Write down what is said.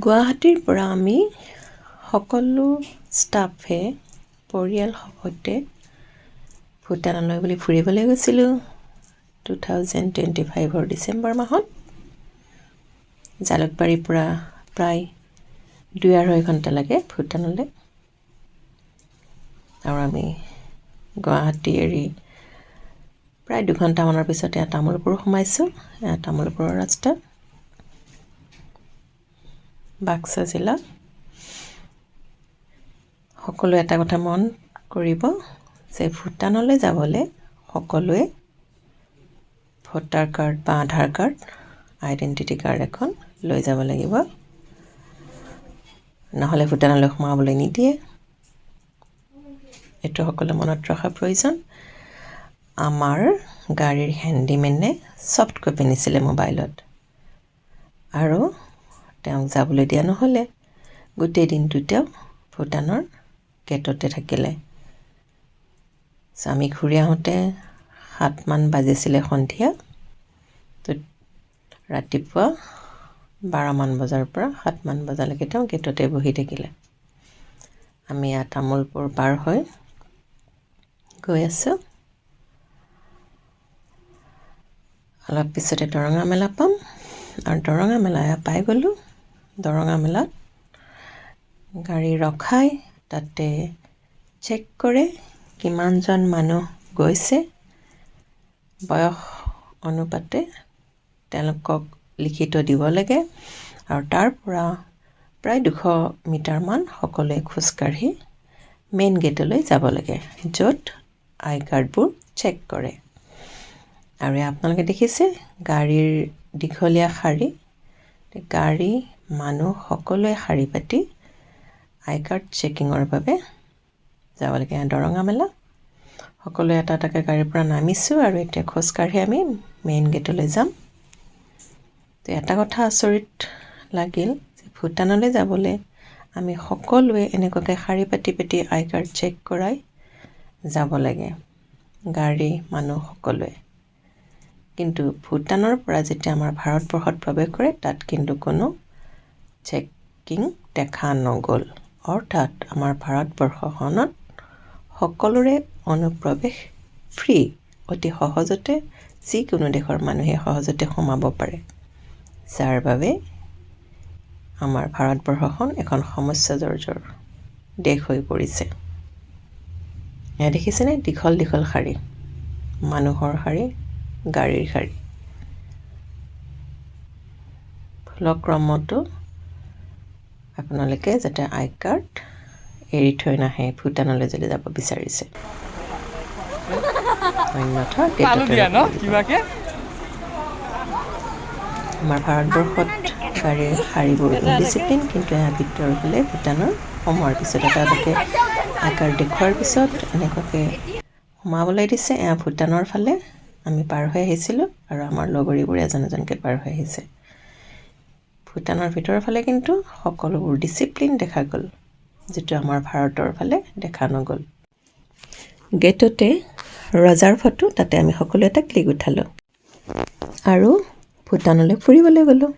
গুৱাহাটীৰ পৰা আমি সকলো ষ্টাফে পৰিয়াল সৈতে ভূটানলৈ বুলি ফুৰিবলৈ গৈছিলোঁ 2025 ডিচেম্বৰ মাহত। জালুকবাৰীৰ পৰা প্ৰায় 2-2.5 ঘণ্টা লাগে ভূটানলৈ। আৰু আমি গুৱাহাটী এৰি প্ৰায় 2 ঘণ্টামানৰ পিছতে তামোলপুৰ সোমাইছোঁ। তামোলপুৰৰ ৰাস্তা বাক্সা জিলা। সকলো এটা কথা মন কৰিব যে ভূটানলৈ যাবলৈ সকলোৱে ভোটাৰ কাৰ্ড বা আধাৰ কাৰ্ড, আইডেণ্টিটি কাৰ্ড এখন লৈ যাব লাগিব, নহ'লে ভূটানলৈ সোমাবলৈ নিদিয়ে। এইটো সকলো মনত ৰখা প্ৰয়োজন। আমাৰ গাড়ীৰ হেণ্ডিমেনে ছফ্ট কপি নিছিলে মোবাইলত, আৰু তেওঁক যাবলৈ দিয়া নহ'লে। গোটেই দিনটো তেওঁ ভূটানৰ গেটতে থাকিলে। আমি ঘূৰি আহোঁতে 7মান বাজিছিলে সন্ধিয়া। তো ৰাতিপুৱা 12মান বজাৰ পৰা 7মান বজালৈকে তেওঁ গেটতে বহি থাকিলে। আমি তামোলপুৰ পাৰ হৈ গৈ আছোঁ। অলপ পিছতে দৰঙা মেলা পাম, আৰু দৰঙা মেলা পাই গ'লোঁ। দৰঙা মেলাত গাড়ী ৰখাই তাতে চেক কৰে কিমানজন মানুহ গৈছে, বয়স অনুপাতে তেওঁলোকক লিখিত দিব লাগে। আৰু তাৰ পৰা প্ৰায় 200 মিটাৰমান সকলোৱে খোজকাঢ়ি মেইন গেটলৈ যাব লাগে, য'ত আই কাৰ্ডবোৰ চেক কৰে। আৰু আপোনালোকে দেখিছে গাড়ীৰ দীঘলীয়া শাৰী, গাড়ী মানুহ সকলোৱে শাৰী পাতি আই কাৰ্ড চেকিঙৰ বাবে যাব লাগে। দৰঙা মেলা সকলোৱে এটা এটাকৈ গাড়ীৰ পৰা নামিছোঁ, আৰু এতিয়া খোজকাঢ়ি আমি মেইন গেটলৈ যাম। তো এটা কথা আচৰিত লাগিল যে ভূটানলৈ যাবলৈ আমি সকলোৱে এনেকুৱাকৈ শাৰী পাতি পাতি আই কাৰ্ড চেক কৰাই যাব লাগে, গাড়ী মানুহ সকলোৱে। কিন্তু ভূটানৰ পৰা যেতিয়া আমাৰ ভাৰতবৰ্ষত প্ৰৱেশ কৰে, তাত কিন্তু কোনো চেকিং দেখা নগ'ল। অৰ্থাৎ আমাৰ ভাৰতবৰ্ষখনত সকলোৰে অনুপ্ৰৱেশ ফ্ৰী, অতি সহজতে যিকোনো দেশৰ মানুহে সহজতে সোমাব পাৰে, যাৰ বাবে আমাৰ ভাৰতবৰ্ষখন এখন সমস্যাজৰ্জৰ দেশ হৈ পৰিছে। এয়া দেখিছেনে, দীঘল দীঘল শাৰী, মানুহৰ শাৰী, গাড়ীৰ শাৰী। ভুলক্ৰমতো আপোনালোকে যাতে আই কাৰ্ড এৰি থৈ নাহে ভূটানলৈ যদি যাব বিচাৰিছে, অন্যথা আমাৰ ভাৰতবৰ্ষত গাড়ীৰ শাৰীবোৰ ইনডিচিপ্লিন, কিন্তু এয়া ভিতৰ ফালে ভূটানৰ সোমোৱাৰ পিছত এটা এটাকৈ আই কাৰ্ড দেখুওৱাৰ পিছত এনেকুৱাকৈ সোমাবলৈ দিছে। এয়া ভূটানৰ ফালে আমি পাৰ হৈ আহিছিলোঁ, আৰু আমাৰ লগৰীবোৰ এজন এজনকৈ পাৰ হৈ আহিছে। ভূটানৰ ভিতৰৰ ফালে কিন্তু সকলোবোৰ ডিচিপ্লিন দেখা গ'ল, যিটো আমাৰ ভাৰতৰ ফালে দেখা নগ'ল। গেটতে ৰজাৰ ফটো, তাতে আমি সকলো এটা ক্লিক উঠালোঁ আৰু ভূটানলৈ ফুৰিবলৈ গ'লোঁ।